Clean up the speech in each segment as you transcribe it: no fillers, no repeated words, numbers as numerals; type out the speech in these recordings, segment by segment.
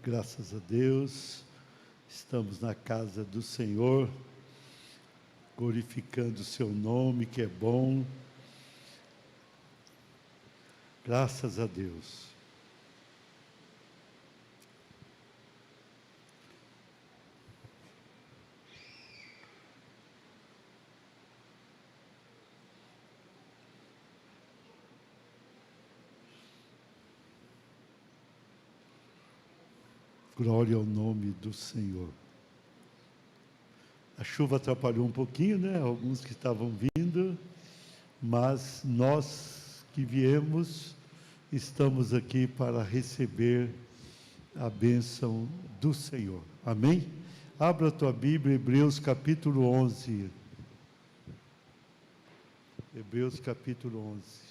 Graças a Deus, estamos na casa do Senhor, glorificando o seu nome, que é bom. Graças a Deus. Glória ao nome do Senhor. A chuva atrapalhou um pouquinho, né? Alguns que estavam vindo, mas nós que viemos, estamos aqui para receber a bênção do Senhor. Amém? Abra a tua Bíblia, Hebreus capítulo 11. Hebreus capítulo 11.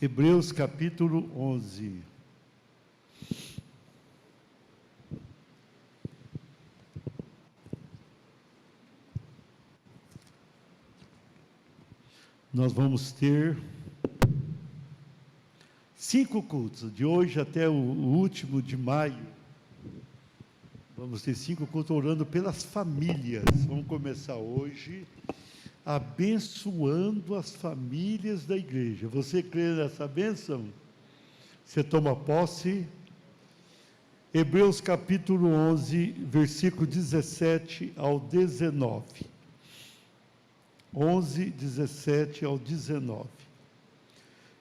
Hebreus capítulo 11. Nós vamos ter 5 cultos, de hoje até o último de maio. Vamos ter 5 cultos orando pelas famílias. Vamos começar hoje abençoando as famílias da igreja. Você crê nessa bênção? Você toma posse? Hebreus capítulo 11, versículo 17 ao 19. 11, 17 ao 19.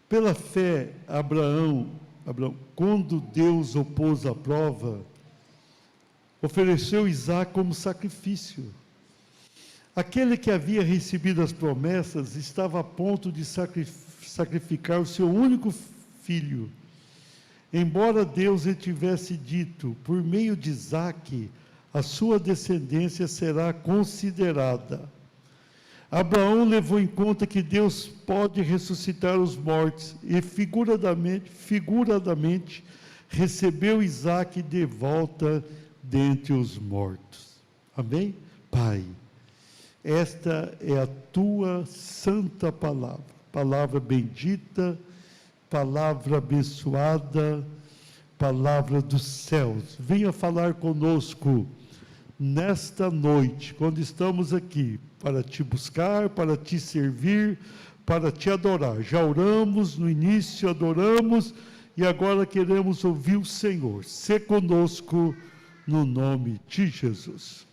Pela fé, Abraão, quando Deus o pôs à prova, ofereceu Isaque como sacrifício. Aquele que havia recebido as promessas estava a ponto de sacrificar o seu único filho. Embora Deus lhe tivesse dito, por meio de Isaque, a sua descendência será considerada. Abraão levou em conta que Deus pode ressuscitar os mortos e figuradamente recebeu Isaque de volta dentre os mortos. Amém? Pai, esta é a tua santa palavra, palavra bendita, palavra abençoada, palavra dos céus. Venha falar conosco nesta noite, quando estamos aqui, para te buscar, para te servir, para te adorar. Já oramos no início, adoramos, e agora queremos ouvir o Senhor. Sê conosco, no nome de Jesus.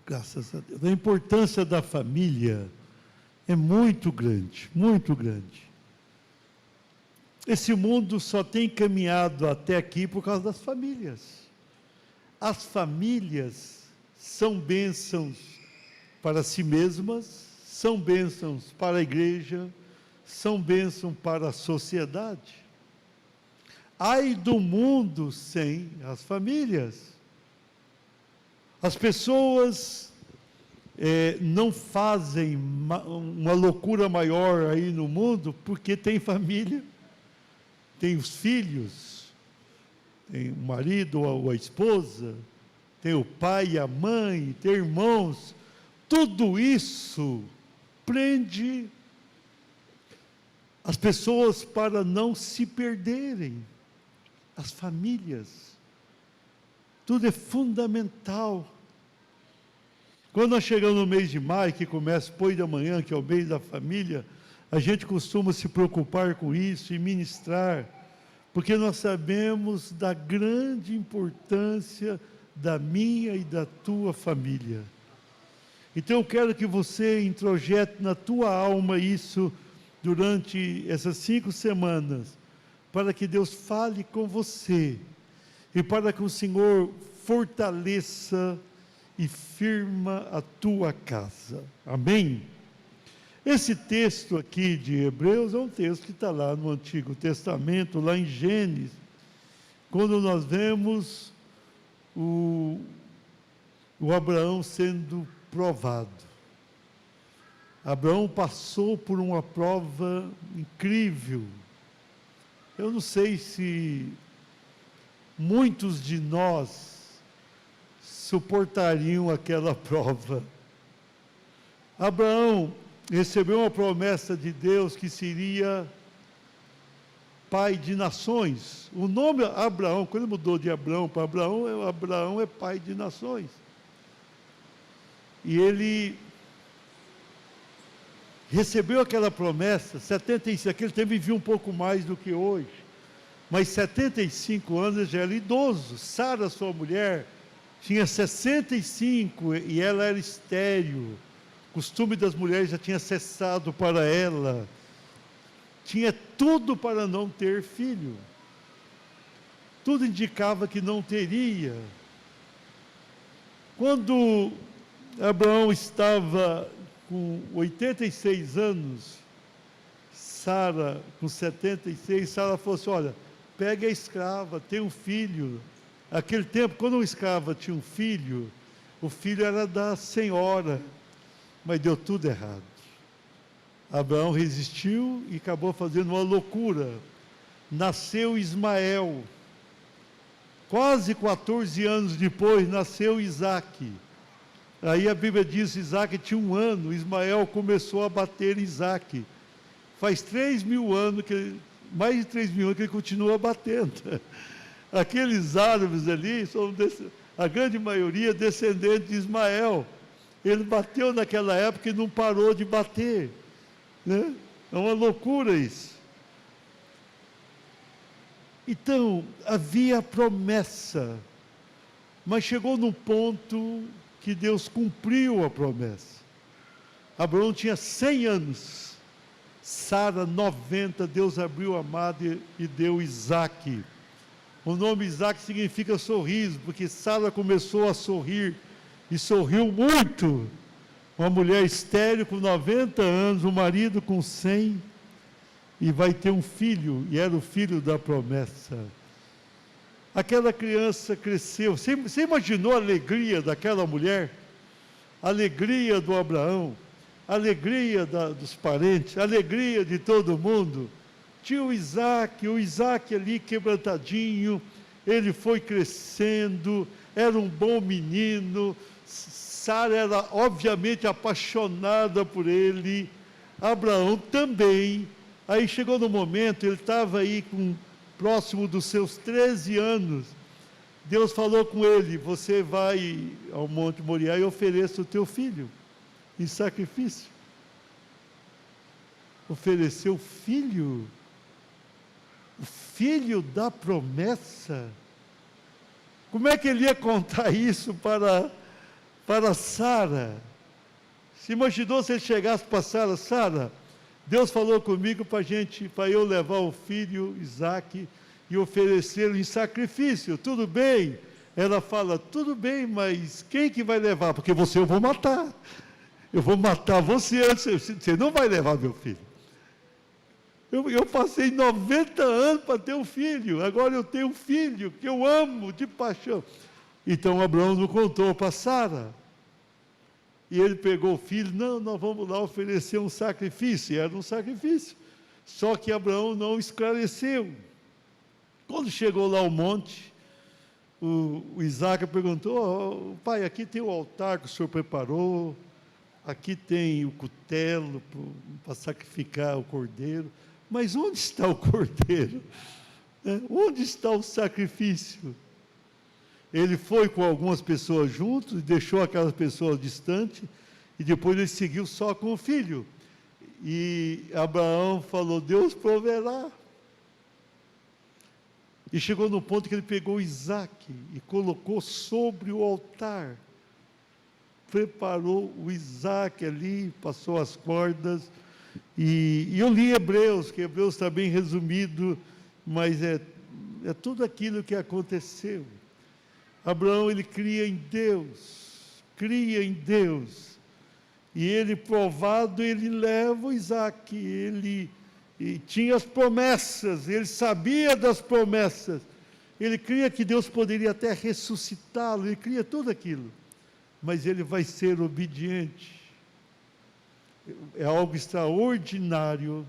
Graças a Deus. A importância da família é muito grande, muito grande. Esse mundo só tem caminhado até aqui por causa das famílias. As famílias são bênçãos para si mesmas, são bênçãos para a igreja, são bênçãos para a sociedade. Ai do mundo sem as famílias. As pessoas não fazem uma loucura maior aí no mundo porque tem família, tem os filhos, tem o marido ou a esposa, tem o pai e a mãe, tem irmãos. Tudo isso prende as pessoas para não se perderem. As famílias. Tudo é fundamental. Quando nós chegamos no mês de maio, que começa depois da manhã, que é o mês da família, a gente costuma se preocupar com isso e ministrar, porque nós sabemos da grande importância da minha e da tua família. Então eu quero que você introjete na tua alma isso durante essas 5 semanas, para que Deus fale com você, e para que o Senhor fortaleça e firma a tua casa. Amém? Esse texto aqui de Hebreus é um texto que está lá no Antigo Testamento, lá em Gênesis, quando nós vemos o Abraão sendo provado. Abraão passou por uma prova incrível. Eu não sei se muitos de nós suportariam aquela prova. Abraão recebeu uma promessa de Deus que seria pai de nações. O nome Abraão, quando mudou de Abraão para Abraão, Abraão é pai de nações. E ele recebeu aquela promessa, 75, aquele tempo vivia um pouco mais do que hoje, mas 75 anos já era idoso. Sara, sua mulher, tinha 65 e ela era estéril. O costume das mulheres já tinha cessado para ela. Tinha tudo para não ter filho. Tudo indicava que não teria. Quando Abraão estava com 86 anos, Sara com 76, Sara falou assim: olha, pega a escrava, tem um filho. Naquele tempo, quando uma escrava tinha um filho, o filho era da senhora, mas deu tudo errado. Abraão resistiu e acabou fazendo uma loucura. Nasceu Ismael. Quase 14 anos depois, nasceu Isaque. Aí a Bíblia diz que Isaque tinha 1 ano, Ismael começou a bater Isaque. Faz 3.000 anos, mais de 3.000 anos que ele continua batendo. Aqueles árabes ali, são a grande maioria descendentes de Ismael. Ele bateu naquela época e não parou de bater. Né? É uma loucura isso. Então, havia promessa, mas chegou num ponto que Deus cumpriu a promessa. Abraão tinha 100 anos, Sara 90, Deus abriu a madre e deu Isaque. O nome Isaque significa sorriso, porque Sara começou a sorrir, e sorriu muito. Uma mulher estéril com 90 anos, um marido com 100, e vai ter um filho, e era o filho da promessa. Aquela criança cresceu. Você imaginou a alegria daquela mulher? A alegria do Abraão, a alegria dos parentes, a alegria de todo mundo. Tinha o Isaque ali quebrantadinho, ele foi crescendo, era um bom menino. Sara era obviamente apaixonada por ele, Abraão também. Aí chegou no momento, ele estava aí próximo dos seus 13 anos, Deus falou com ele: você vai ao Monte Moriá e ofereça o teu filho em sacrifício. Ofereceu o filho da promessa. Como é que ele ia contar isso para Sara? Se imaginou se ele chegasse para Sara: Sara, Deus falou comigo para eu levar o filho Isaque e oferecê-lo em sacrifício, tudo bem? Ela fala: tudo bem, mas quem que vai levar? Porque eu vou matar. Eu vou matar você antes, você não vai levar meu filho. Eu passei 90 anos para ter um filho, agora eu tenho um filho que eu amo de paixão. Então Abraão não contou para Sara. E ele pegou o filho: não, nós vamos lá oferecer um sacrifício. E era um sacrifício. Só que Abraão não esclareceu. Quando chegou lá ao monte, o Isaque perguntou: pai, aqui tem o altar que o senhor preparou, aqui tem o cutelo para sacrificar o cordeiro, mas onde está o cordeiro? Onde está o sacrifício? Ele foi com algumas pessoas juntos, deixou aquelas pessoas distantes, e depois ele seguiu só com o filho. E Abraão falou: Deus proverá. E chegou no ponto que ele pegou Isaque e colocou sobre o altar. Preparou o Isaque ali, passou as cordas. E eu li Hebreus, que Hebreus está bem resumido, mas é tudo aquilo que aconteceu. Abraão, ele cria em Deus, e ele provado, ele leva o Isaque, ele tinha as promessas, ele sabia das promessas, ele cria que Deus poderia até ressuscitá-lo, ele cria tudo aquilo, mas ele vai ser obediente. É algo extraordinário,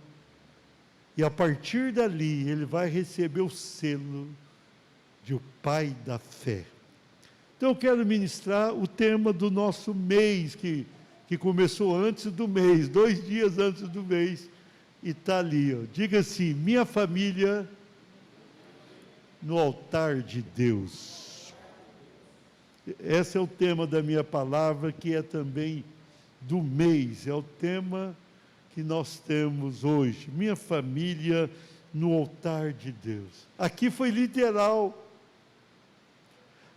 e a partir dali ele vai receber o selo de o pai da fé. Então eu quero ministrar o tema do nosso mês, que começou antes do mês, 2 dias antes do mês, e está ali, ó. Diga assim: minha família no altar de Deus. Esse é o tema da minha palavra, que é também do mês, é o tema que nós temos hoje. Minha família no altar de Deus. Aqui foi literal.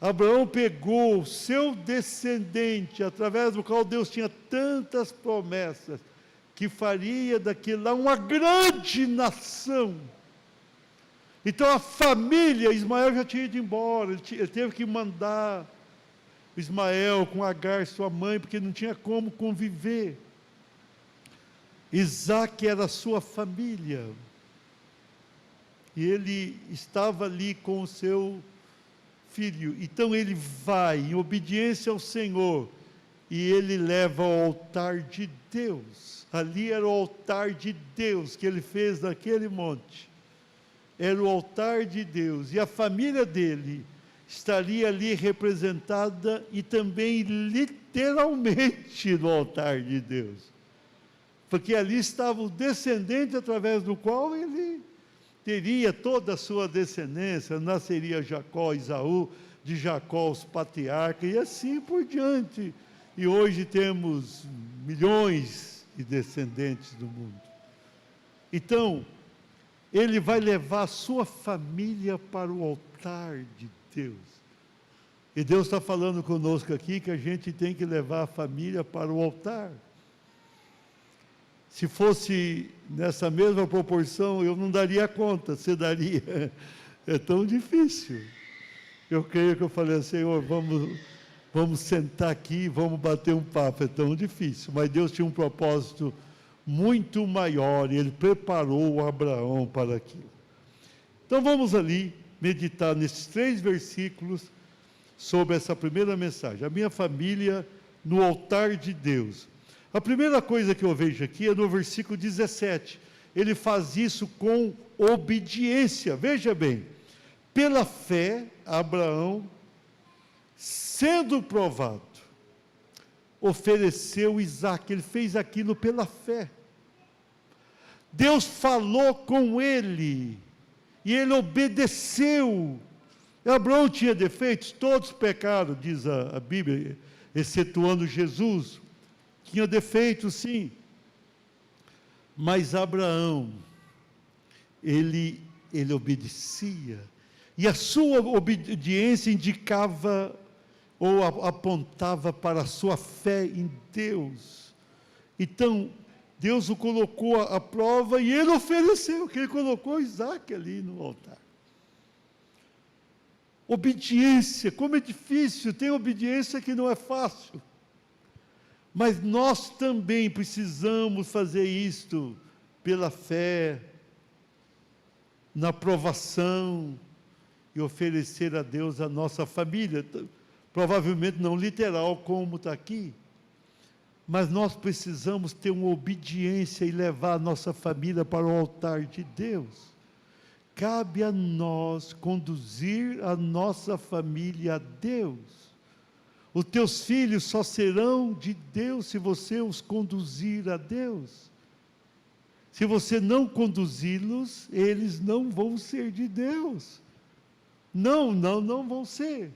Abraão pegou o seu descendente, através do qual Deus tinha tantas promessas, que faria daquilo lá uma grande nação. Então a família, Ismael já tinha ido embora, ele teve que mandar Ismael com Agar, sua mãe, porque não tinha como conviver. Isaac era a sua família, e ele estava ali com o seu filho. Então ele vai em obediência ao Senhor, e ele leva ao altar de Deus. Ali era o altar de Deus que ele fez naquele monte. Era o altar de Deus, e a família dele estaria ali representada, e também literalmente no altar de Deus, porque ali estava o descendente através do qual ele teria toda a sua descendência, nasceria Jacó, Esaú, de Jacó os patriarcas, e assim por diante. E hoje temos milhões de descendentes do mundo. Então, ele vai levar a sua família para o altar de Deus. E Deus está falando conosco aqui que a gente tem que levar a família para o altar. Se fosse nessa mesma proporção, eu não daria conta, você daria? É tão difícil. Eu creio que eu falei, Senhor, vamos sentar aqui, vamos bater um papo, é tão difícil. Mas Deus tinha um propósito muito maior, e Ele preparou Abraão para aquilo. Então vamos ali meditar nesses 3 versículos sobre essa primeira mensagem, a minha família no altar de Deus. A primeira coisa que eu vejo aqui é no versículo 17, ele faz isso com obediência. Veja bem, pela fé, Abraão, sendo provado, ofereceu Isaque. Ele fez aquilo pela fé. Deus falou com ele, e ele obedeceu. Abraão tinha defeitos, todos pecaram, diz a Bíblia, excetuando Jesus. Tinha defeitos, sim. Mas Abraão, ele obedecia. E a sua obediência indicava ou apontava para a sua fé em Deus. Então, Deus o colocou à prova, e ele ofereceu, que ele colocou Isaque ali no altar. Obediência, como é difícil, tem obediência que não é fácil. Mas nós também precisamos fazer isto pela fé, na provação, e oferecer a Deus a nossa família. Provavelmente não literal como está aqui, mas nós precisamos ter uma obediência e levar a nossa família para o altar de Deus. Cabe a nós conduzir a nossa família a Deus. Os teus filhos só serão de Deus se você os conduzir a Deus. Se você não conduzi-los, eles não vão ser de Deus. Não vão ser.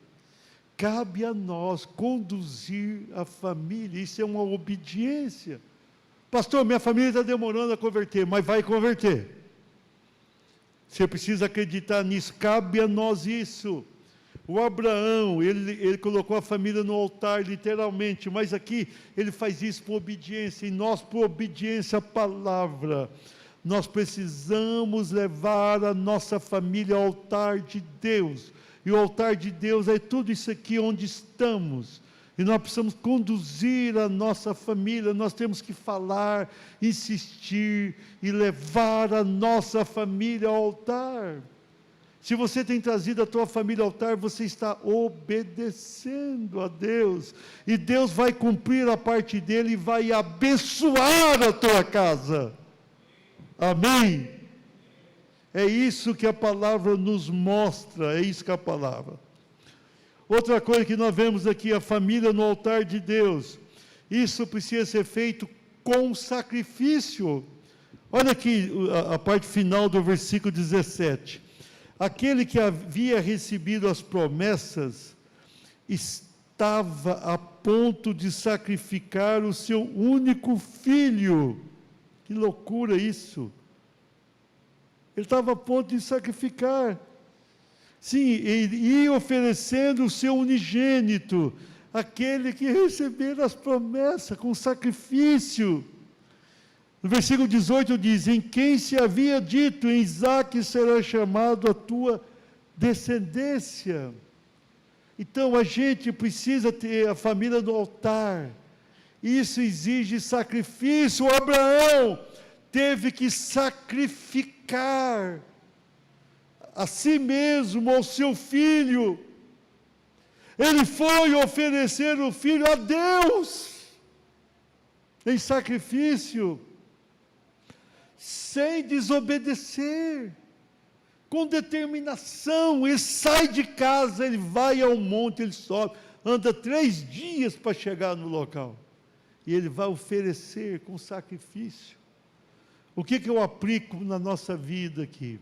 Cabe a nós conduzir a família, isso é uma obediência. Pastor, minha família está demorando a converter, mas vai converter. Você precisa acreditar nisso, cabe a nós isso. O Abraão, ele colocou a família no altar, literalmente, mas aqui ele faz isso por obediência, e nós, por obediência à palavra, nós precisamos levar a nossa família ao altar de Deus. E o altar de Deus é tudo isso aqui onde estamos. E nós precisamos conduzir a nossa família, nós temos que falar, insistir e levar a nossa família ao altar. Se você tem trazido a tua família ao altar, você está obedecendo a Deus. E Deus vai cumprir a parte dele e vai abençoar a tua casa. Amém? É isso que a palavra nos mostra, é isso que a palavra. Outra coisa que nós vemos aqui, a família no altar de Deus. Isso precisa ser feito com sacrifício. Olha aqui a parte final do versículo 17. Aquele que havia recebido as promessas estava a ponto de sacrificar o seu único filho. Que loucura isso! Ele estava a ponto de sacrificar. Sim, ele ia oferecendo o seu unigênito, aquele que recebera as promessas com sacrifício. No versículo 18 diz: em quem se havia dito, em Isaque será chamado a tua descendência. Então a gente precisa ter a família no altar. Isso exige sacrifício. Abraão teve que sacrificar a si mesmo, ao seu filho. Ele foi oferecer o filho a Deus em sacrifício, sem desobedecer, com determinação. Ele sai de casa, ele vai ao monte, ele sobe, anda 3 dias para chegar no local, e ele vai oferecer com sacrifício. O que eu aplico na nossa vida aqui?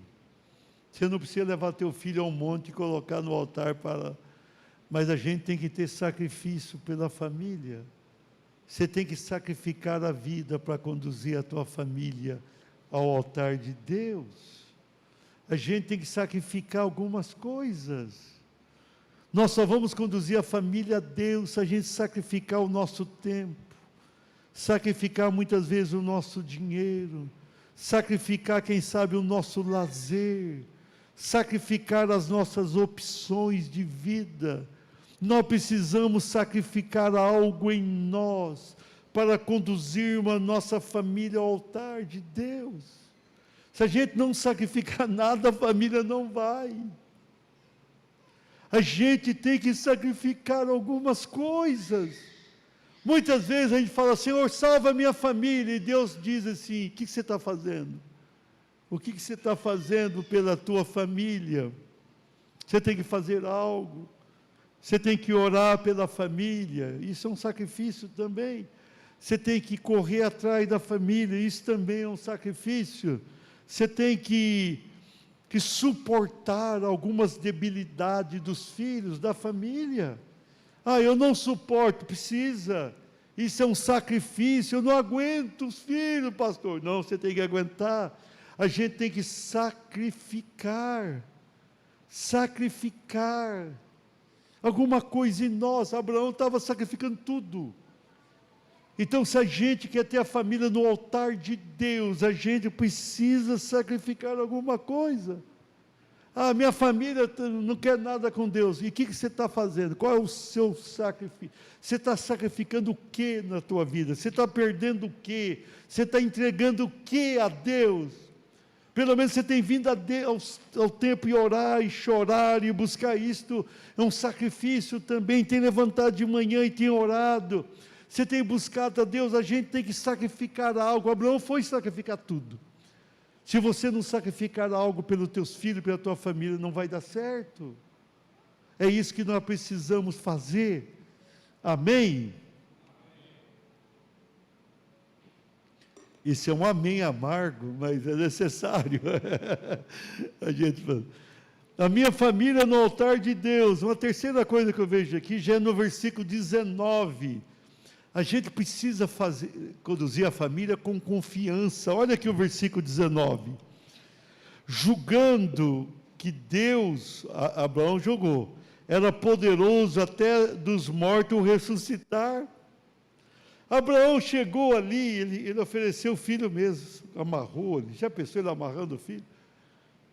Você não precisa levar teu filho ao monte e colocar no altar mas a gente tem que ter sacrifício pela família. Você tem que sacrificar a vida para conduzir a tua família ao altar de Deus. A gente tem que sacrificar algumas coisas. Nós só vamos conduzir a família a Deus se a gente sacrificar o nosso tempo, sacrificar muitas vezes o nosso dinheiro, sacrificar, quem sabe, o nosso lazer, sacrificar as nossas opções de vida. Nós precisamos sacrificar algo em nós para conduzirmos a nossa família ao altar de Deus. Se a gente não sacrificar nada, a família não vai. A gente tem que sacrificar algumas coisas. Muitas vezes a gente fala: Senhor, salva a minha família, e Deus diz assim: o que você está fazendo? O que você está fazendo pela tua família? Você tem que fazer algo. Você tem que orar pela família. Isso é um sacrifício também. Você tem que correr atrás da família. Isso também é um sacrifício. Você tem que suportar algumas debilidades dos filhos, da família. Eu não suporto. Precisa. Isso é um sacrifício. Eu não aguento os filhos, pastor. Não, você tem que aguentar. A gente tem que sacrificar alguma coisa em nós. Abraão estava sacrificando tudo. Então, se a gente quer ter a família no altar de Deus, a gente precisa sacrificar alguma coisa. Minha família não quer nada com Deus. E o que você está fazendo? Qual é o seu sacrifício? Você está sacrificando o que na tua vida? Você está perdendo o que? Você está entregando o que a Deus? Pelo menos você tem vindo ao templo e orar, e chorar, e buscar isto. É um sacrifício também. Tem levantado de manhã e tem orado. Você tem buscado a Deus. A gente tem que sacrificar algo. Abraão foi sacrificar tudo. Se você não sacrificar algo pelos teus filhos, pela tua família, não vai dar certo. É isso que nós precisamos fazer. Amém? Isso é um amém amargo, mas é necessário. A minha família no altar de Deus. Uma terceira coisa que eu vejo aqui, já é no versículo 19. A gente precisa conduzir a família com confiança. Olha aqui o versículo 19. Julgando que Deus, Abraão julgou, era poderoso até dos mortos ressuscitar. Abraão chegou ali, ele ofereceu o filho mesmo, amarrou ele. Já pensou ele amarrando o filho?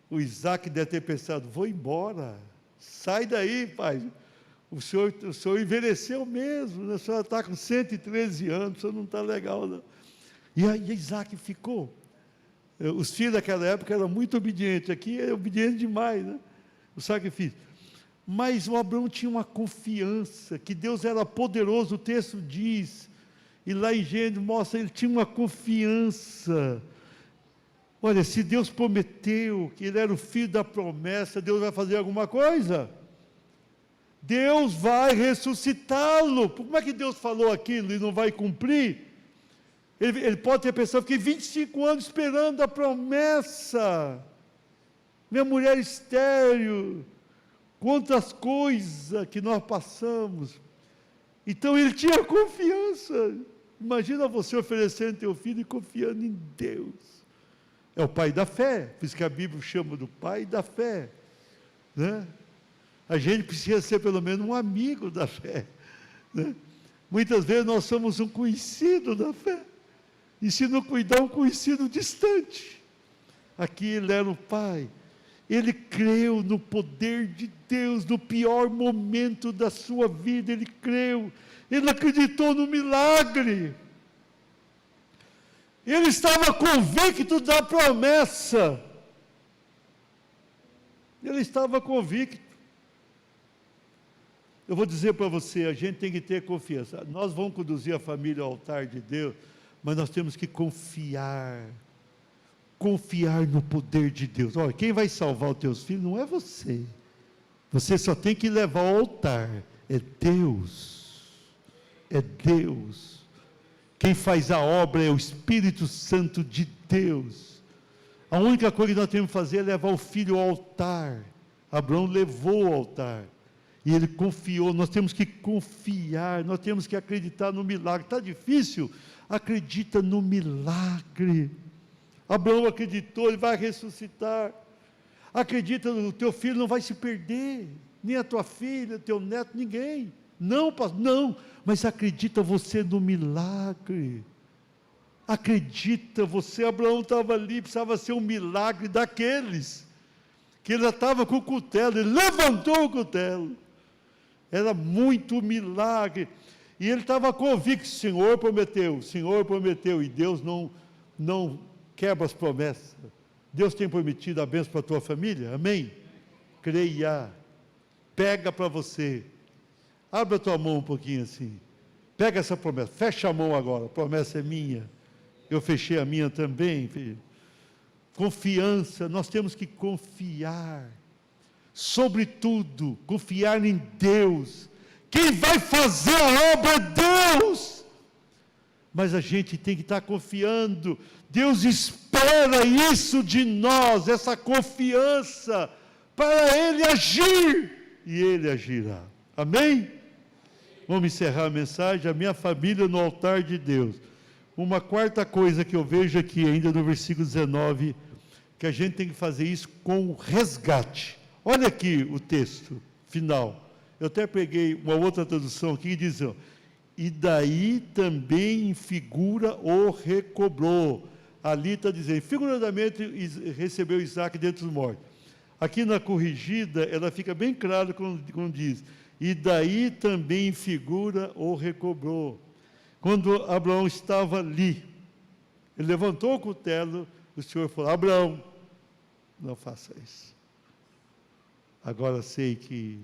O Isaque deve ter pensado: vou embora, sai daí, pai. O senhor envelheceu mesmo, né? O senhor está com 113 anos, o senhor não está legal, não. E aí Isaque ficou. Os filhos daquela época eram muito obedientes, aqui é obediente demais, né? O sacrifício. Mas o Abraão tinha uma confiança, que Deus era poderoso, o texto diz, e lá em Gênesis mostra, ele tinha uma confiança. Olha, se Deus prometeu que ele era o filho da promessa, Deus vai fazer alguma coisa? Deus vai ressuscitá-lo. Como é que Deus falou aquilo e não vai cumprir? Ele pode ter pensado, fiquei 25 anos esperando a promessa. Minha mulher estéril, quantas coisas que nós passamos. Então ele tinha confiança. Imagina você oferecendo teu filho e confiando em Deus. É o pai da fé, por isso que a Bíblia chama do pai da fé, né? A gente precisa ser pelo menos um amigo da fé, né? Muitas vezes nós somos um conhecido da fé, e se não cuidar, um conhecido distante. Aqui ele era o pai, ele creu no poder de Deus, no pior momento da sua vida, ele creu, ele acreditou no milagre, ele estava convicto da promessa, ele estava convicto. Eu vou dizer para você, a gente tem que ter confiança. Nós vamos conduzir a família ao altar de Deus, mas nós temos que confiar no poder de Deus. Olha, quem vai salvar os teus filhos não é você. Você só tem que levar ao altar. É Deus. É Deus. Quem faz a obra é o Espírito Santo de Deus. A única coisa que nós temos que fazer é levar o filho ao altar. Abraão levou ao altar. E ele confiou. Nós temos que confiar, nós temos que acreditar no milagre. Está difícil? Acredita no milagre. Abraão acreditou, ele vai ressuscitar. Acredita no teu filho, não vai se perder, nem a tua filha, teu neto, ninguém. Não, pastor, não, mas acredita você no milagre. Acredita você, Abraão estava ali, precisava ser um milagre daqueles, que ele já estava com o cutelo, ele levantou o cutelo. Era muito milagre, e ele estava convicto, o Senhor prometeu, e Deus não quebra as promessas. Deus tem prometido a bênção para a tua família, amém? Creia, pega para você, abre a tua mão um pouquinho assim, pega essa promessa, fecha a mão agora, a promessa é minha, eu fechei a minha também, filho. Confiança, nós temos que confiar, sobretudo, confiar em Deus. Quem vai fazer a obra é Deus, mas a gente tem que estar confiando. Deus espera isso de nós, essa confiança, para Ele agir, e Ele agirá, amém? Vamos encerrar a mensagem, a minha família no altar de Deus. Uma quarta coisa que eu vejo aqui ainda no versículo 19, que a gente tem que fazer isso com resgate. Olha aqui o texto final. Eu até peguei uma outra tradução aqui que diz, e daí também figura o recobrou. Ali está dizendo, figuradamente recebeu Isaac dentre os mortos. Aqui na corrigida, ela fica bem clara quando diz, e daí também figura o recobrou. Quando Abraão estava ali, ele levantou o cutelo, o Senhor falou, Abraão, não faça isso. Agora sei que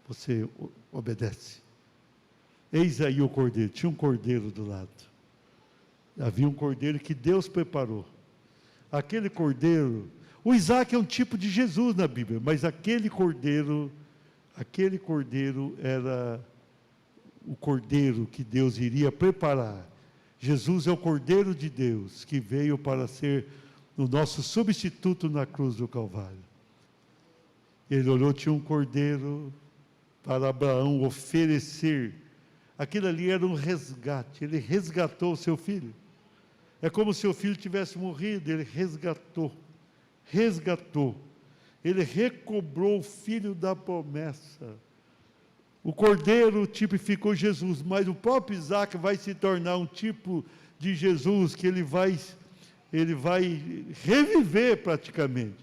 você obedece. Eis aí o cordeiro, tinha um cordeiro do lado. Havia um cordeiro que Deus preparou. Aquele cordeiro, o Isaac é um tipo de Jesus na Bíblia, mas aquele cordeiro era o cordeiro que Deus iria preparar. Jesus é o cordeiro de Deus, que veio para ser o nosso substituto na cruz do Calvário. Ele olhou, tinha um cordeiro para Abraão oferecer. Aquilo ali era um resgate, ele resgatou o seu filho. É como se o filho tivesse morrido, ele resgatou. Ele recobrou o filho da promessa. O cordeiro tipificou Jesus, mas o próprio Isaac vai se tornar um tipo de Jesus, que ele vai reviver praticamente.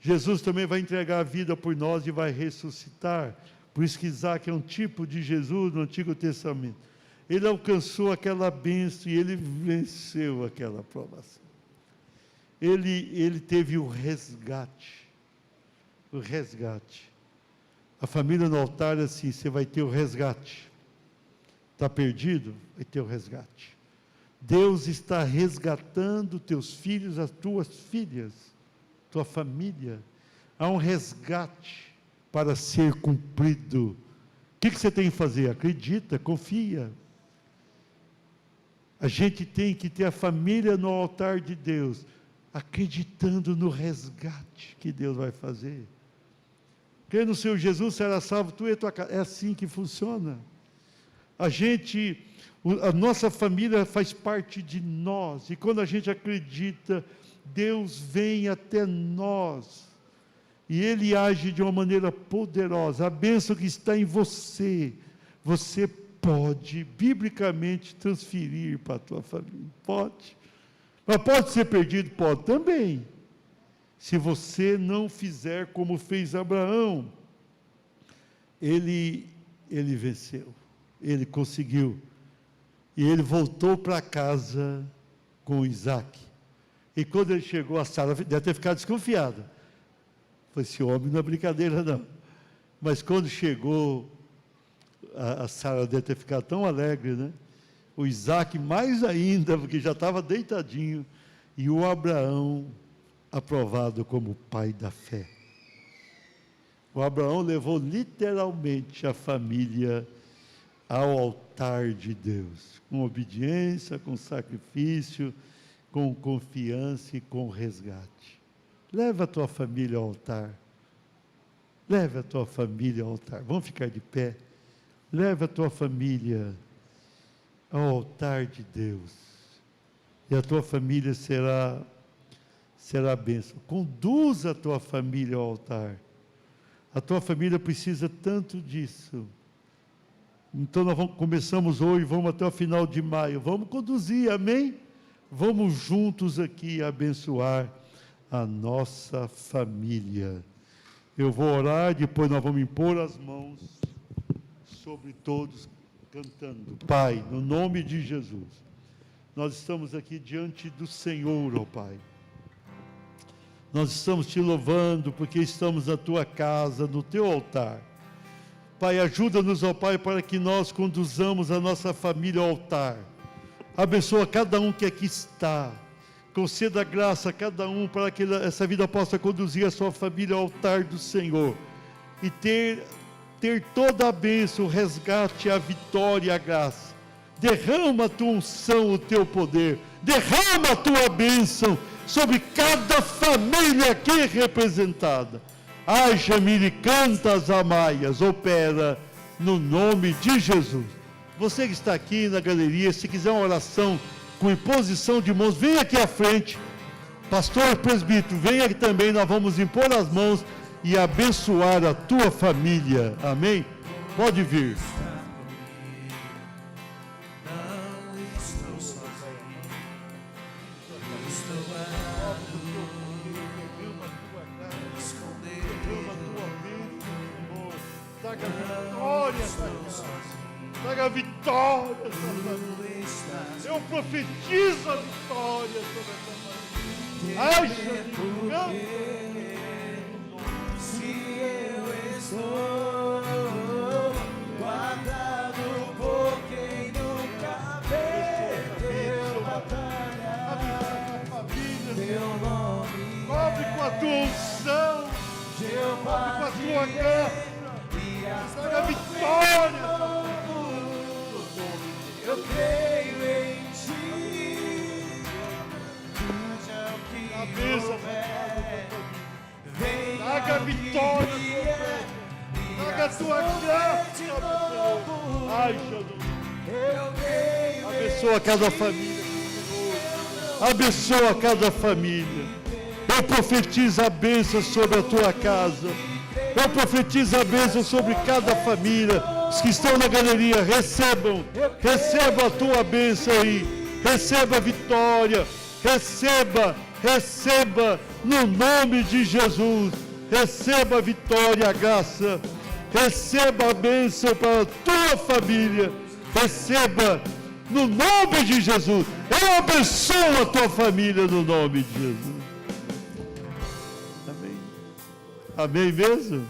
Jesus também vai entregar a vida por nós e vai ressuscitar. Por isso que Isaac é um tipo de Jesus no Antigo Testamento. Ele alcançou aquela bênção e ele venceu aquela provação. Ele teve o resgate. O resgate. A família no altar, assim, você vai ter o resgate. Está perdido? Vai ter o resgate. Deus está resgatando teus filhos, as tuas filhas, tua família. Há um resgate para ser cumprido. que você tem que fazer? Acredita, confia. A gente tem que ter a família no altar de Deus, acreditando no resgate que Deus vai fazer. Crê no Senhor Jesus, será salvo tu e a tua casa. É assim que funciona. A nossa família faz parte de nós, e quando a gente acredita, Deus vem até nós, e Ele age de uma maneira poderosa. A bênção que está em você, você pode, biblicamente, transferir para a tua família. Pode. Mas pode ser perdido? Pode também. Se você não fizer como fez Abraão, ele venceu, ele conseguiu. E ele voltou para casa com Isaac. E quando ele chegou, a Sara deve ter ficado desconfiada. Falei, esse homem não é brincadeira, não. Mas quando chegou, a Sara deve ter ficado tão alegre, né? O Isaac mais ainda, porque já estava deitadinho. E o Abraão, aprovado como pai da fé. O Abraão levou literalmente a família ao altar de Deus, com obediência, com sacrifício, com confiança e com resgate. Leva a tua família ao altar. Leve a tua família ao altar. Vamos ficar de pé. Leva a tua família ao altar de Deus. E a tua família será a bênção. Conduza a tua família ao altar. A tua família precisa tanto disso. Então nós começamos hoje, vamos até o final de maio. Vamos conduzir, amém? Vamos juntos aqui abençoar a nossa família. Eu vou orar, depois nós vamos impor as mãos sobre todos, cantando. Pai, no nome de Jesus, nós estamos aqui diante do Senhor, ó Pai. Nós estamos te louvando porque estamos na tua casa, no teu altar. Pai, ajuda-nos, ó Pai, para que nós conduzamos a nossa família ao altar. Abençoa cada um que aqui está. Conceda graça a cada um para que essa vida possa conduzir a sua família ao altar do Senhor. E ter toda a bênção, o resgate, a vitória, a graça. Derrama a tua unção, o teu poder. Derrama a tua bênção sobre cada família aqui representada. Haja milicantas amaias, opera no nome de Jesus. Você que está aqui na galeria, se quiser uma oração com imposição de mãos, venha aqui à frente. Pastor presbítero, venha aqui também, nós vamos impor as mãos e abençoar a tua família. Amém? Pode vir. Traga vitória sobre a família. Eu profetizo a vitória sobre a família. Ai, Jesus, se eu estou guardado por quem nunca perdeu batalha, teu nome cobre com a tua unção, cobre com a tua guerra. Traga vitória. Eu creio em ti. A bênção. Traga vitória. Traga a tua graça. Ai, Jesus. Abençoa cada família. Abençoa cada família. Eu profetizo a bênção sobre a tua casa. Eu profetizo a bênção sobre cada família. Os que estão na galeria, recebam a tua bênção aí. Receba a vitória. Receba no nome de Jesus. Receba a vitória, a graça. Receba a bênção para a tua família. Receba no nome de Jesus. Eu abençoo a tua família no nome de Jesus. Amém mesmo?